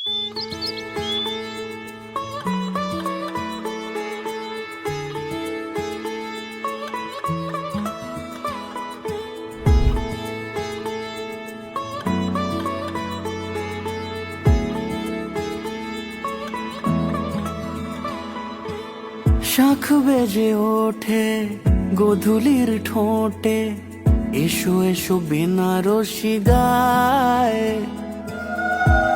শাখ বেজে ওঠে গোধূলির ঠোঁটে, এসো এসো বেনারসি গায়।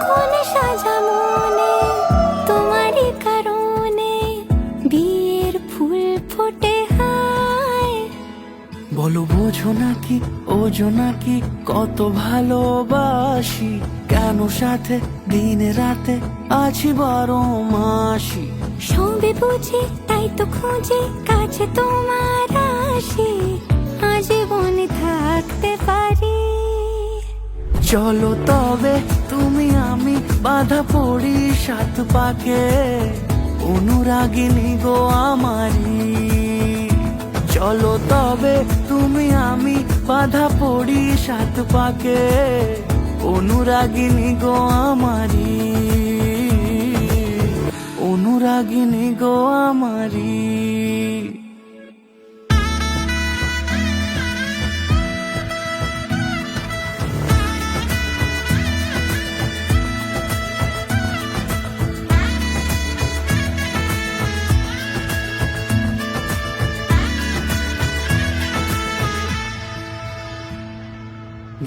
কোন সাজা মনে তোমারই কারণে বিয়ের ফুল ফোটে হায়। বলো বোঝো নাকি ওজো নাকি কত ভালোবাসি, কেন সাথে দিন রাতে আছি 12 মাসি। সবে বুঝি তাই তো খুঁজে কাছে তোমার আসি, আজীবনে থাকতে পারি। চলো তবে তুমি আমি বাধা পড়ি 7 পাকে, অনুরাগিনী গো আমারি। চলো তবে তুমি আমি বাধা পড়ি 7 পাকে, অনুরাগিনী গো আমারি, অনুরাগিনী গো আমারি।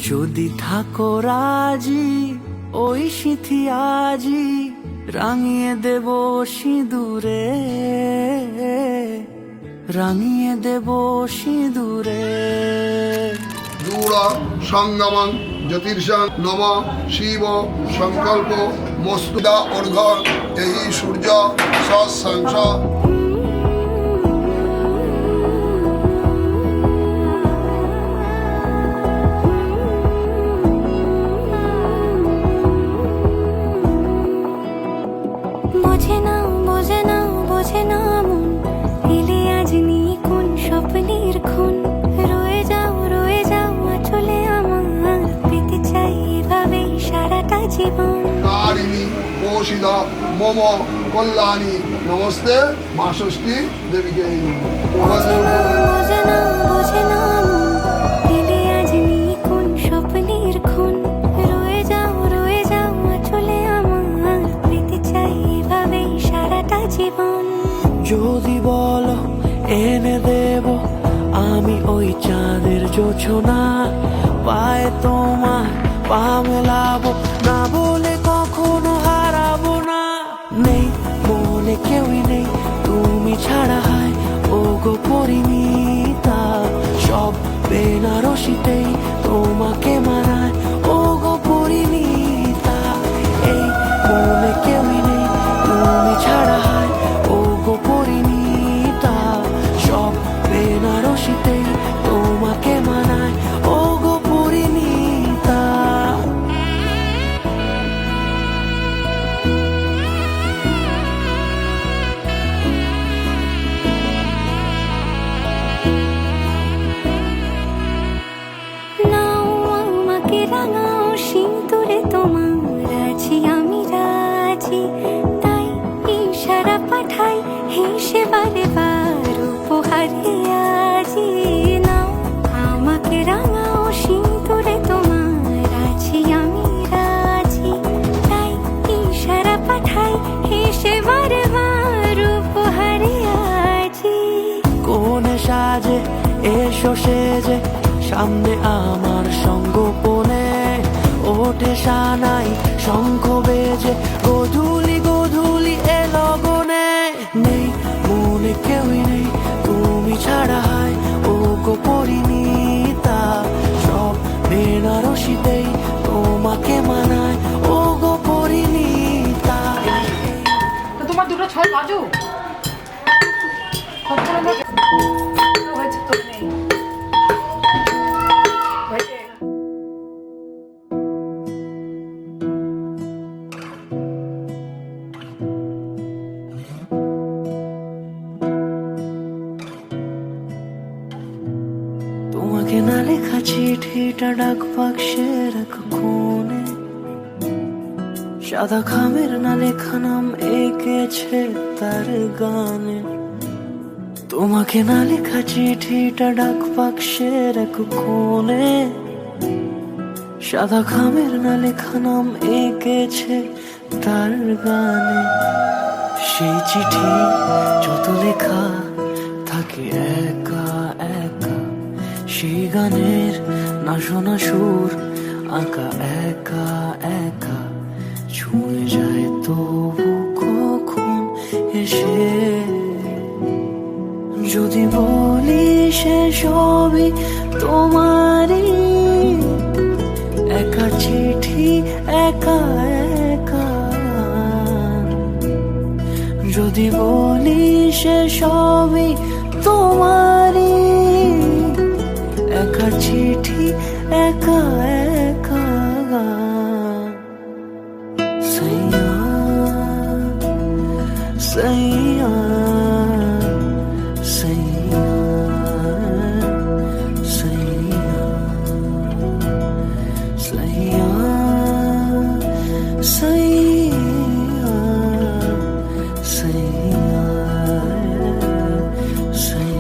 যদি থাকো রাজি ওই সিথি আজি, রাঙিয়ে দেব সিঁদুরে, রাঙিয়ে দেব সিঁদুরে। দূরা সঙ্গমং জ্যোতির্ষং নম শিব সংকল্প মস্তুদা অর্ঘ এই সূর্য সৎসংস। বোঝে না বোঝে না বোঝে না মন, এলে আজ নিকুন স্বপ্নের খুন। রয়ে যাও চলে আমার, পেতে চাই এভাবেই সারাটা জীবন। তারিণী পোষিতা মম কল্যাণী নমস্তে মা ষষ্ঠী দেবীকে। বোঝে না বোঝে না বোঝে না মন, এলে আজ নিকুন স্বপ্নের খুন। রয়ে যাও চলে আমার, পেতে চাই এভাবেই সারাটা জীবন। যদি বলো এনে দেব আমি ওই চাঁদের জোছনা, পায়ে তোমার পা মেলাবো, না বলে কখনো হারাবো না। নেই মনে কেউই নেই তুমি ছাড়া, হয় ও গো পরিণীতা। সব বেনারসিতেই তোমাকে মানায় ও গো পরিণীতা। এই মনে কেউই নেই তুমি ছাড়া, হয় ও গো পরিণীতা। সব বেনারসিতেই তোমাকে মানায় ও গো পরিণীতা। নাও আমাকে রাঙাও সিঁদুরে তোমার, আছি আমি রাজি। তাই ইশারা পাঠাই হেসে বারে বার উপহারে আজি। নাও আমাকে রাঙাও সিঁদুরে তোমার, আছি আমি রাজি। তাই ইশারা পাঠাই হেসে বারে বার উপহারে আজি। কোন সাজে এসো সেজে সামনে আমার সঙ্গোপনে, ওঠে সানাই শঙ্খ বেজে গোধূলি গোধূলি এ লগনে। নেই মনে কেউই নেই তুমি ছাড়া, হয় ও গো পরিণীতা। সব বেনারসিতেই তোমাকে মানায় ও গো পরিণীতা। তো তোমার দুটো ছয় বাজু হয়েছে তো নেই হয়েছে। তোমাকে না লেখা চিঠিটা ডাক বাক্সে রাখো কোণে, সাদা খামের না লেখা নাম এঁকেছে তার গানে, তোমাকে না লেখা চিঠিটা ডাক বাক্সের এক কোণে। সাদা খামের না লেখা নাম এঁকেছে তার গানে, সেই চিঠি যত লেখা থাকে একা একা, সেই গানের না শোনা সুর আঁকা একা একা, ছুঁয়ে যায় তবু কখন এসে। যদি বলি সে সবই তোমারই, একা চিঠি একা একা। যদি বলি সে সবই তোমারই, একা চিঠি একা একা। সैया सैया सैया सैया सैया सैया सैया सैया।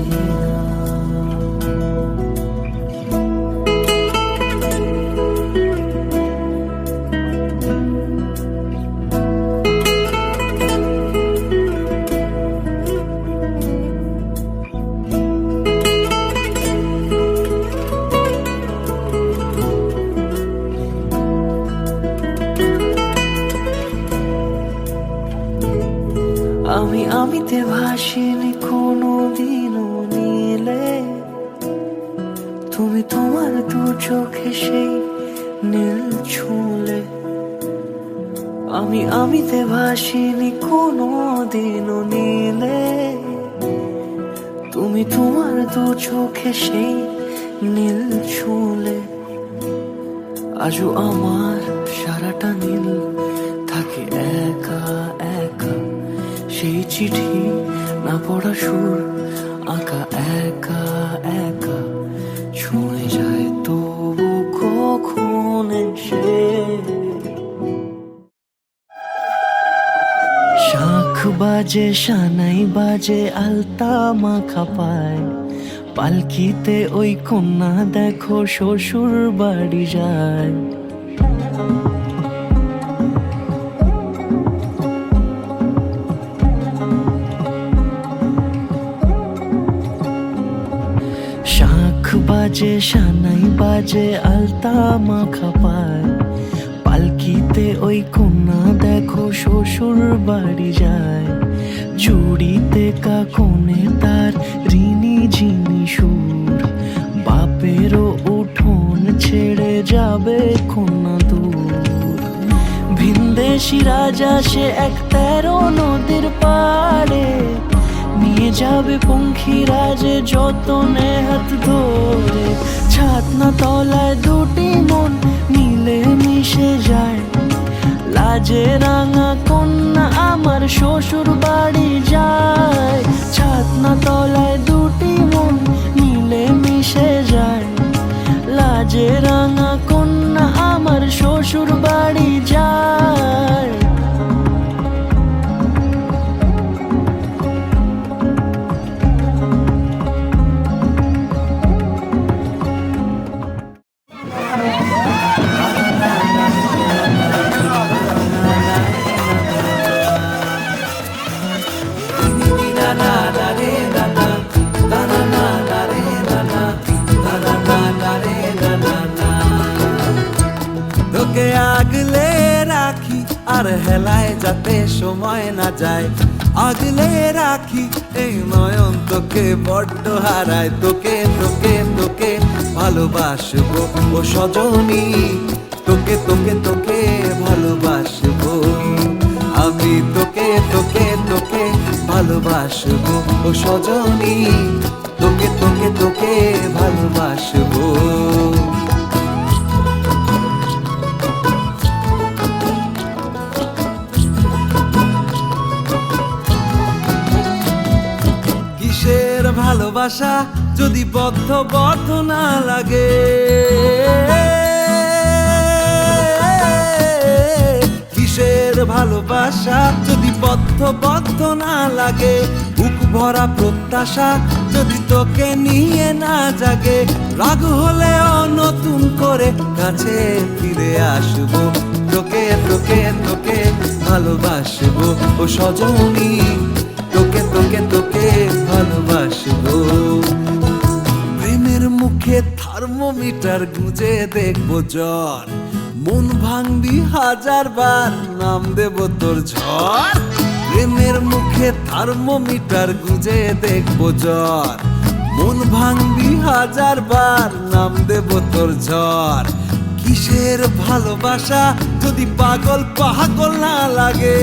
আমিতে ভাসিনি কোনো দিনও নীলে, তুমি তোমার দু চোখে সেই নীল ছুঁলে। আমিতে ভাসিনি কোনো দিনও নীলে, তুমি তোমার দু চোখে সেই নীল ছুঁলে। আজও আমার সারাটা নীল থাকে একা একা, সেই চিঠি না পড়া সুর আঁকা একা একা, ছুঁয়ে যায় তবু কখন এসে। শাঁখ বাজে সানাই বাজে আলতা মাখা পায়, পালকিতে ওই কন্যা দেখো শ্বশুর বাড়ি যায়। শাঁখ বাজে সানাই বাজে আলতা মাখা পায়, পালকিতে ওই কন্যা দেখো শ্বশুর বাড়ি যায়। চুড়িতে কাকনে তার ঋণী ঝিনি সুর, বাপেরও উঠোন ছেড়ে যাবে কন্যা দূর। ভিনদেশি রাজা সে এক 13 নদীর পাড়ে, নিয়ে যাবে পঙ্খিরাজে যতনে হাত ধরে। ছাতনা তলায় দুটি মন মিলে মিশে যায়, লাজে রাঙা কন্যা আমার শ্বশুর বাড়ি যায়। ছাতনা তলায় দুটি মন মিলে মিশে যায়, লাজে রাঙা কন্যা আমার শ্বশুর বাড়ি যায়। তোকে আগলে রাখি আর হেলায় যাতে সময় না যায়, আগলে রাখি এই নয়ন তোকে বড্ড হারায়। তোকে তোকে তোকে ভালোবাসবো ও সজনী, তোকে তোকে তোকে ভালোবাসবো আমি। তোকে তোকে তোকে ভালোবাসবো ও সজনী, তোকে তোকে তোকে ভালোবাসবো। কিসের ভালোবাসা যদি বদ্ধ না লাগে, কিসের ভালোবাসা যদি বদ্ধ বদ্ধ না লাগে, বুক ভরা প্রত্যাশা যদি তোকে নিয়ে না জাগে, রাগ হলেও নতুন করে কাছে ফিরে আসবো, তোকে তোকে তোকে ভালোবাসবো ও সজনী, তোকে তোকে তোকে ভালোবাসবো। প্রেমের মুখে থার্মোমিটার গুঁজে দেখবো জ্বর, মন ভাঙবি 1000 বার নাম দেব তোর ঝড়। প্রেমের মুখে থার্মোমিটার গুঁজে দেখবো জ্বর, মন ভাঙবি 1000 বার নাম দেব তোর ঝড়। কিসের ভালোবাসা যদি পাগল পাগল না লাগে,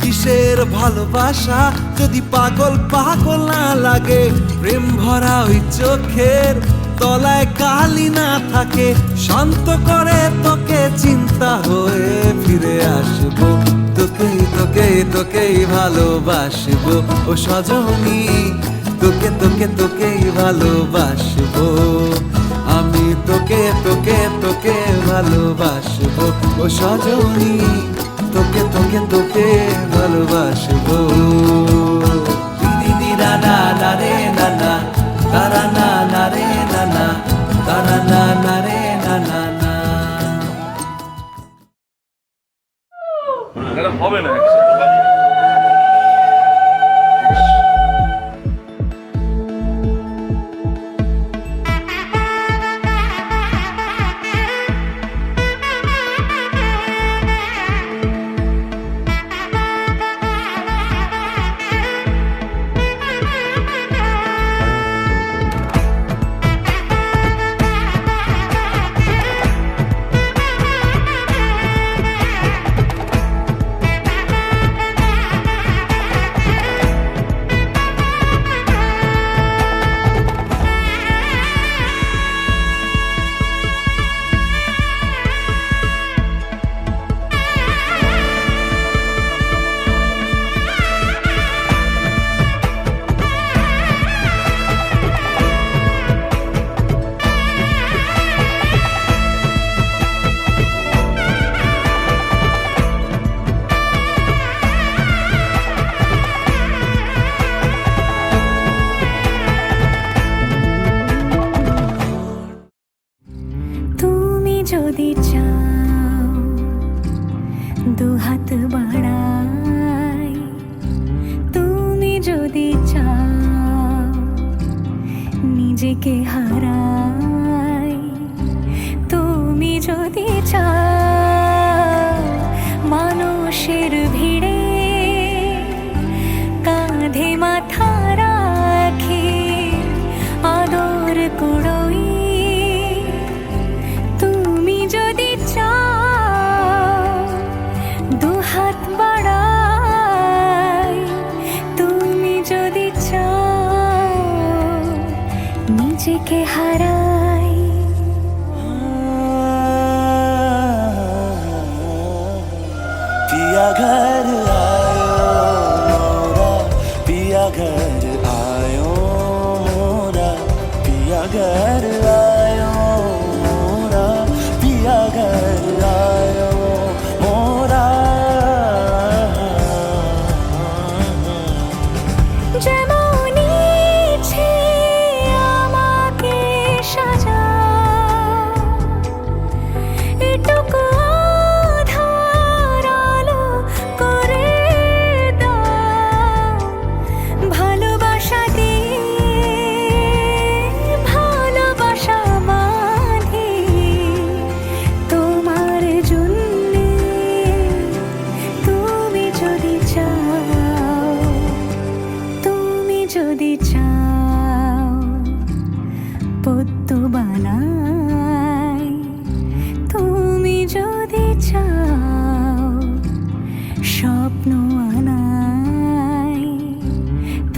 কিসের ভালোবাসা যদি পাগল পাগল না লাগে, প্রেম ভরা ওই চোখের তলায় কালি না থাকে, শান্ত করে তোকে চিন্তা হয়ে ফিরে আসবো, তোকেই তোকেই তোকেই ভালোবাসবো ও সজনী, তোকে তোকে তোকেই ভালোবাসবো আমি, তোকে তোকে তোকে ভালোবাসবো ও সজনী, তোকে তোকে তোকে ভালোবাসবো। দিদি না না না রে না না, তারা না না রে না না, তারা না না রে না না না। হবে না। যদি চাও দুহাত বাড়াই, তুমি যদি চাও নিজেকে হারাই, তুমি যদি চাও মানুষের ভিড়ে কাঁধে মাথা রাখি আদর কুড়োই, যদি চাও দুহাত বাড়াই, তুমি যদি চাও নিজেকে হারাই। पिया घर आयो मोरा, पिया घर आयो मोरा, पिया घर आयो मोरा, पिया घर आयो मोरा। যেমন ইচ্ছে আমাকে সাজাও, এটুকু আধার আলো করে দাও, ভালোবাসা দিয়ে ভালোবাসা বাঁধি তোমার জন্যে, তুমি যদি চাও, তুমি যদি চাও পদ্ম বানাই, তুমি যদি চাও স্বপ্ন আনাই,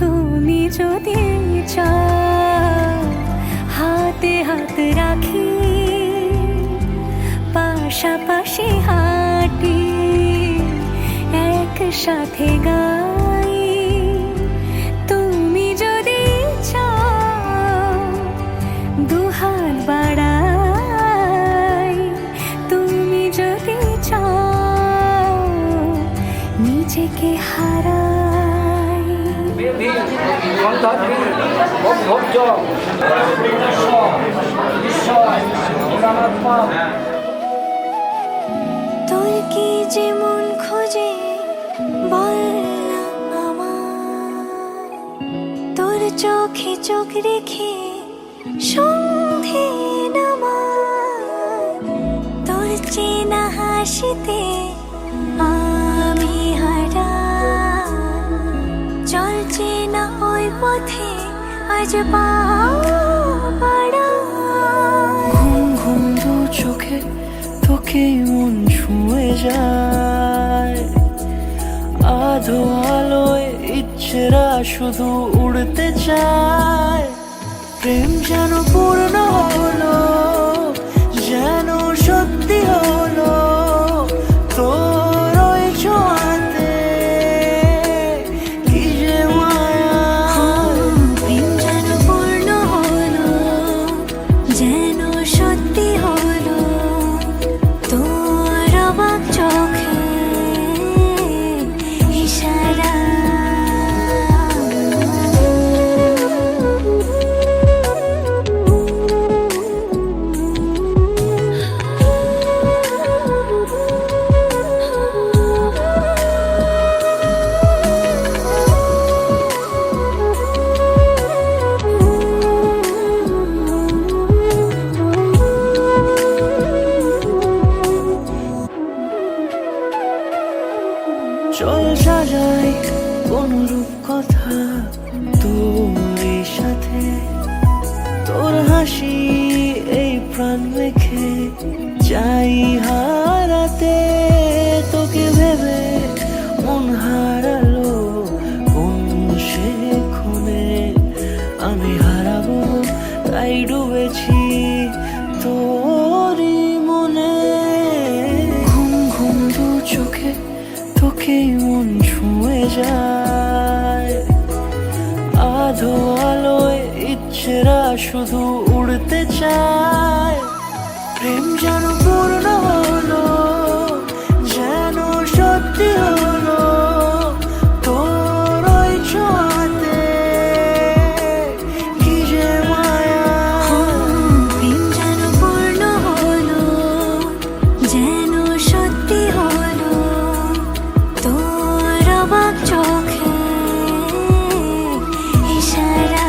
তুমি যদি চাও হাতে হাত রাখি পাশাপাশি হাঁটি একসাথে গাই, তুমি যদি চাও দুহাত বাড়াই, সন্তাদ্রি ভোজ্য ঈশ্বর ভোলানাথ তোর কি যে মন খোঁজে বল না আমার, তোর চোখে চোখ রেখে সন্ধে নামার, তোর চেনা হাসিতে আমি হারা, চলছে না ওই পথে আজ পা পাড়া। ঘুম ঘুম দু চোখে তোকে মন ছুঁয়ে যায়, আধো আলোয় ইচ্ছেরা শুধু উড়তে চায়। প্রেম যেন পূর্ণ হলো, যেন সত্যি হলো তোর ওই ছোঁয়াতে, কি যে মায়া। প্রেম যেন পূর্ণ হলো, যেন সত্যি হলো তোর অবাক চোখে ইশারা। চল সাজাই কোন রূপকথা তোর সাথে, তোর হাসি এই প্রাণ মেখে চাই হারাতে। তোকে ভেবে মন হারালো কোন সে ক্ষণে, আমি হারাবো তাই ডুবেছি তোরই মনে। ঘুম ঘুম দু চোখে তোকে মন ছুঁয়ে যায়, আধো আলোয় ইচ্ছেরা শুধু উড়তে চায়। প্রেম যেন পূর্ণ হলো, যেন সত্যি হলো তোর ওই ছোঁয়াতে, কি যে মায়া। প্রেম যেন পূর্ণ হলো, যেন সত্যি হলো তোর অবাক চোখে ইশারা।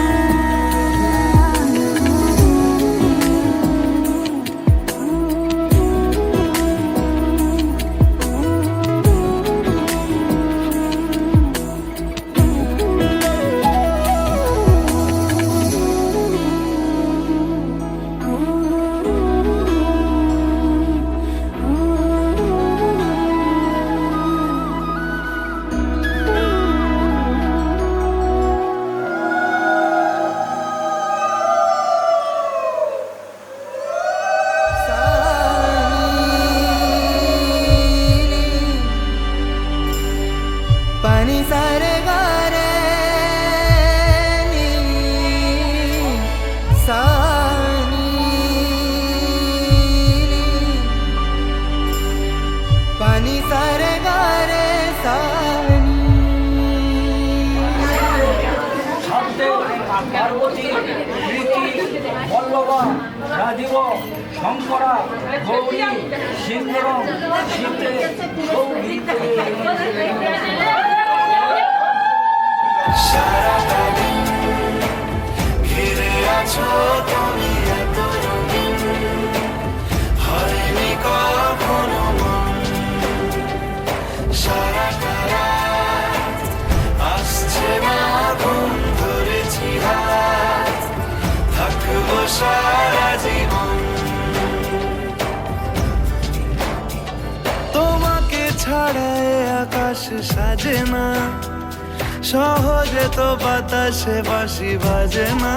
पानी सारे गारे सानी, पानी सारे गारे सानी। শব্দে পার্বতী প্রীতি বল্লভা রাজীব শঙ্করা গৌরী সিংহরম শীতে সৌগীতে। সারাটা দিন ঘিরে আছো তুমি এত রঙিন, হয়নি কখনো মন। সারাটা রাত আসছে না ঘুম, ধরেছি হাত থাকবো সারা জীবন। তোমাকে ছাড়া এ আকাশ সাজে না, সহজে তো বাতাসে বাঁশি বাজে না।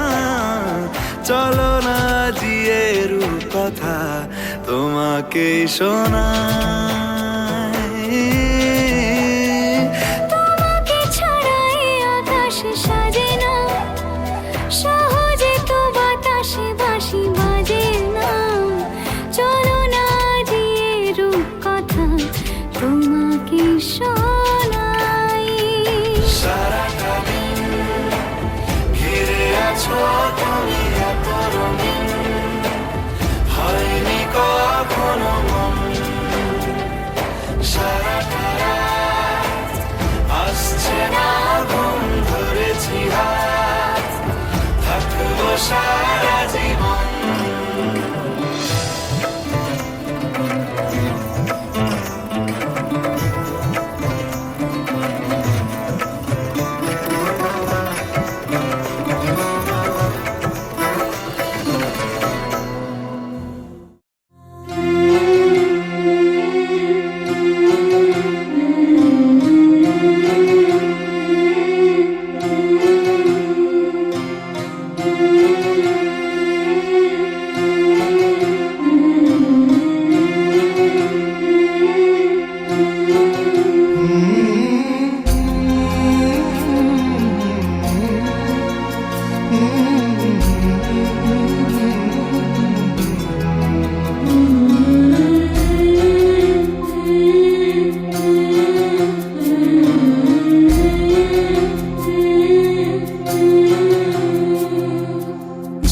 চলো না জিয়ে রূপ কথা তোমাকে শোনাই। তোমাকে ছাড়া এই আকাশ সাজে না, সহজে তো বাতাসে বাঁশি বাজে না। চলো না দিয়ে রূপ কথা তোমাকে শোনাই। সারাটা দিন দিয়েছো তুমি এত রঙিন, হয়নি কখনো মন সারাটা রাত, আসছে না ঘুম, ধরেছি হাত, থাকবো সারা জীবন।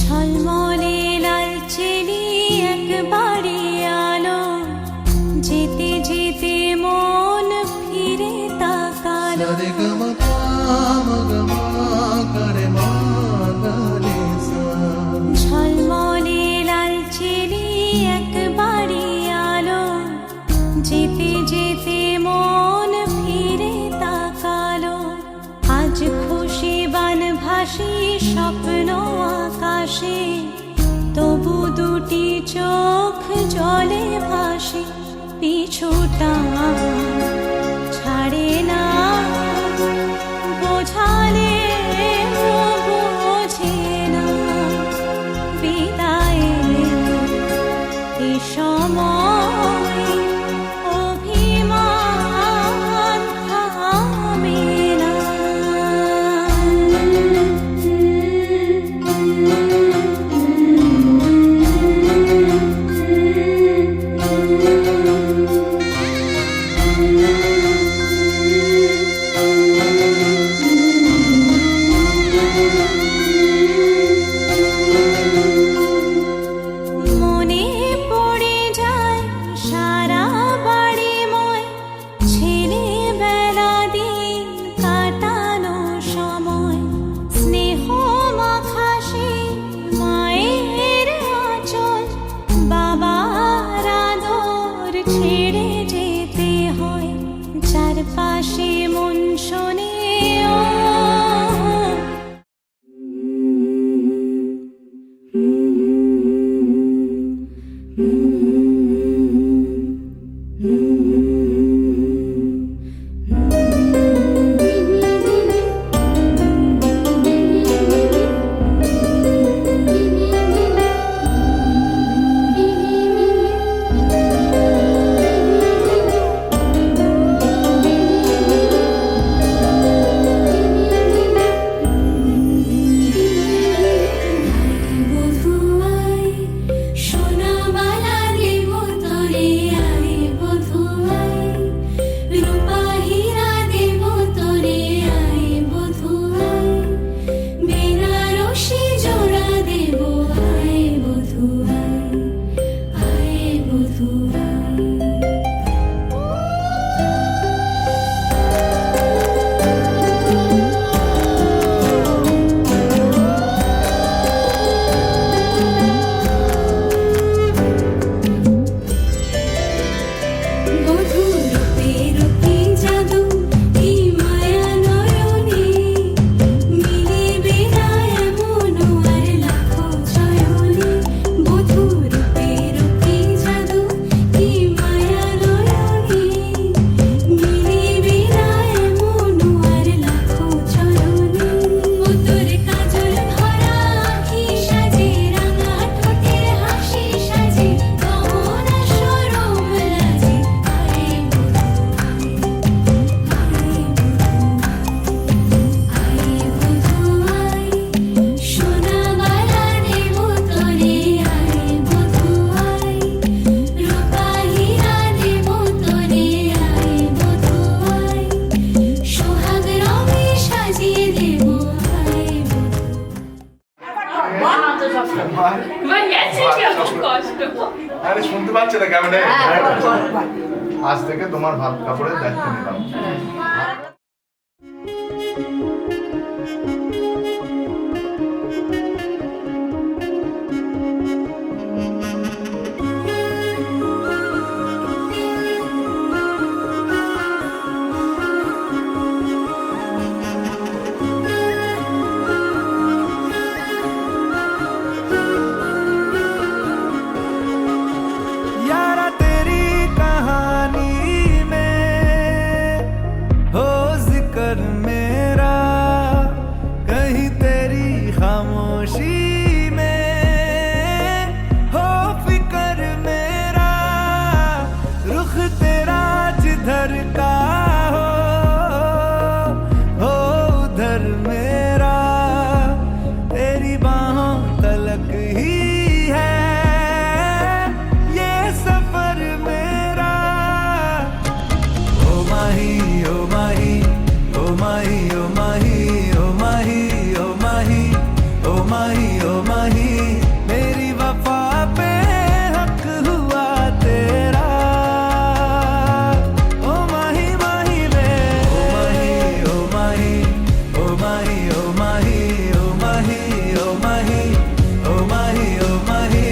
ঝলমলে লাল চেলি একবারে আলো, যেতে যেতে মন ফিরে তাকালো। ঝলমলে লাল চেলি একবারে আলো, যেতে যেতে মন ফিরে তাকালো। আজ খুশি বান ভাসি স্বপ্ন আকাশে, তবু দুটি চোখ জলে ভাসে। পিছুটা ছাড়ে না, বোঝালে বোঝে না। বিদায়ের এ সময় অভিমান থামে না। এবার গেছে কি আমার কষ্ট। আরে শুনতে পাচ্ছি না কেমনে? আজ থেকে তোমার ভাত কাপড়ের দায়িত্ব নিলাম। यारा तेरी कहानी में हो जिक्र मेरा, कहीं तेरी खामोशी में हो फिक्र मेरा, रुख तेरा जिधर का हो उधर मेरा, तेरी बाहों तलक ही है ये सफर मेरा। ओ माही ओ माही ओ माही ओ माही ओ माही ओ माही ओ माही ओ माही, मेरी वफा पे हक हुआ तेरा। ओ माही माही वे ओ माही ओ माही ओ माही ओ माही ओ माही ओ माही ओ माही ओ माही,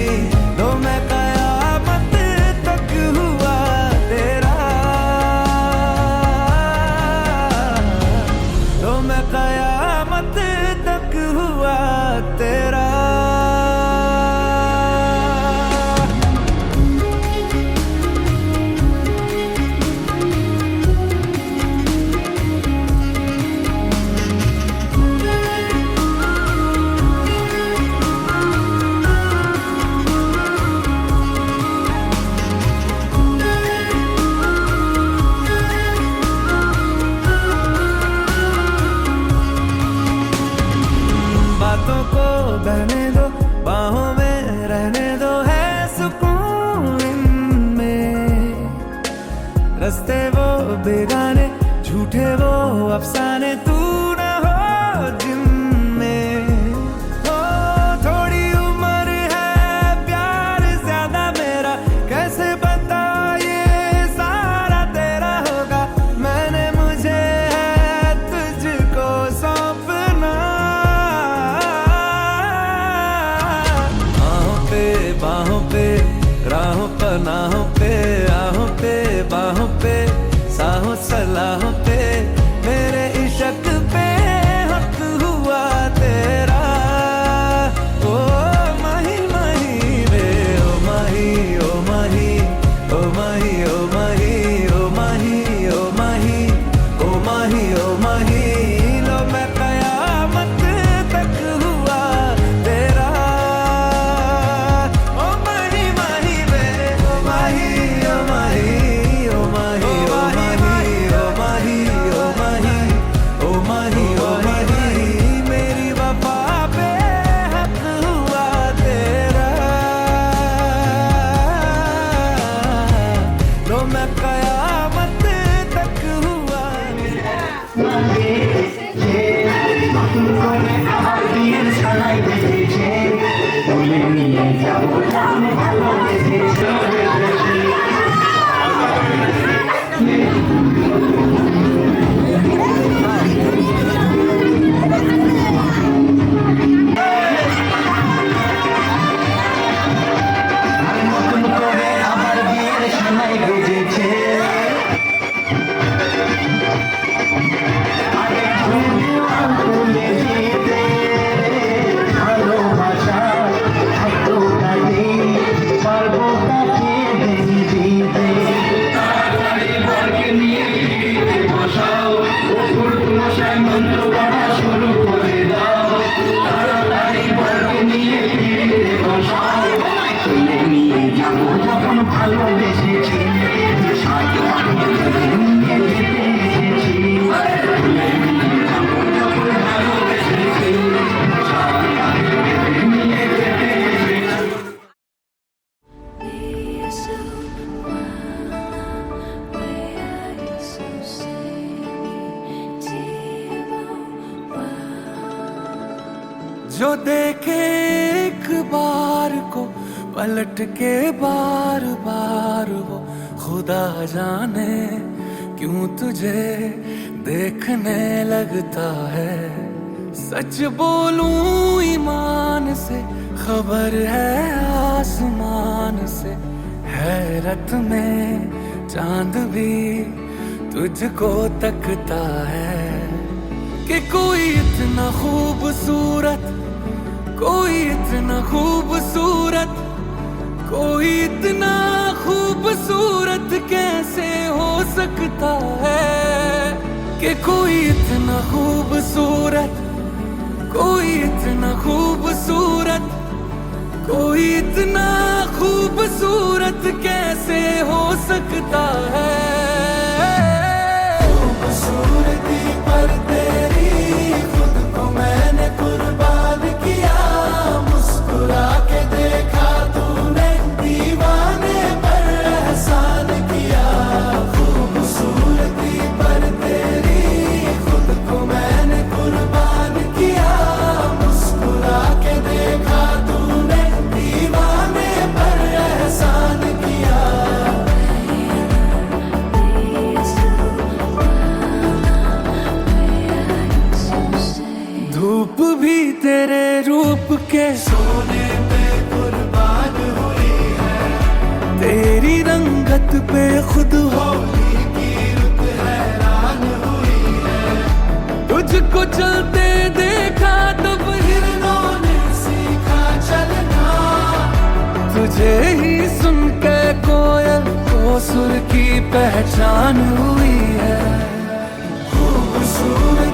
लो मैं कयामत तक हुआ तेरा, लो मैं कयामत तक हुआ तेरा। बातों को बहने दो, बाहों में रहने दो, है सुकून इनमें। रस्ते वो बेगाने, झूठे वो अफसाने, तू न हो जिनमें। ओ थोड़ी उम्र है, प्यार ज्यादा मेरा, कैसे बता ये सारा तेरा होगा। मैंने मुझे है तुझको सौंपना, बाहों पे राहों पनाहों पे, आहों पे बाहों पे, साहों सलाहों पे, मेरे इश्क पे हक हुआ तेरा। ओ माही माही वे ओ माही ओ माही ओ माही ओ माही ओ माही ओ माही ओ माही ओ माही, लो मैं कयामत तक हुआ तेरा। ओ माही माही वे ओ माही ओ माही ओ माही ओ माही ओ माही ओ माही ओ माही ओ माही, मेरी वफा पे हक हुआ तेरा, लो मैं कयामत तक हुआ। ভালোবাসা এত কাজে পারবো তাকে जो देखे एक बार को पलट के बार बार वो खुदा जाने क्यों तुझे देखने लगता है। सच बोलूं ईमान से खबर है आसमान से, हैरत में चांद भी तुझको तकता है कि कोई इतना खूबसूरत, कोई इतना खूबसूरत, कोई इतना खूबसूरत कैसे हो सकता है कि कोई इतना खूबसूरत, कोई इतना खूबसूरत, कोई इतना खूबसूरत कैसे हो सकता है। खूबसूरती पर तेरी खुद को मैंने कुर्बान किया, मुस्कुरा के देखा तूने दीवाने पर एहसान किया। खूबसूरती पर तेरी खुद को मैंने कुर्बान किया, मुस्कुरा के देखा तूने दीवाने पर एहसान किया। धूप भी तेरे रूप के सोने पे कुर्बान हुई है, तेरी रंगत पे खुद होली की रुत हैरान हुई है। तुझको चलते देखा तब हिरणों ने सीखा चलना, तुझे ही सुन के कोयल को सुर की पहचान हुई है। खूबसूरत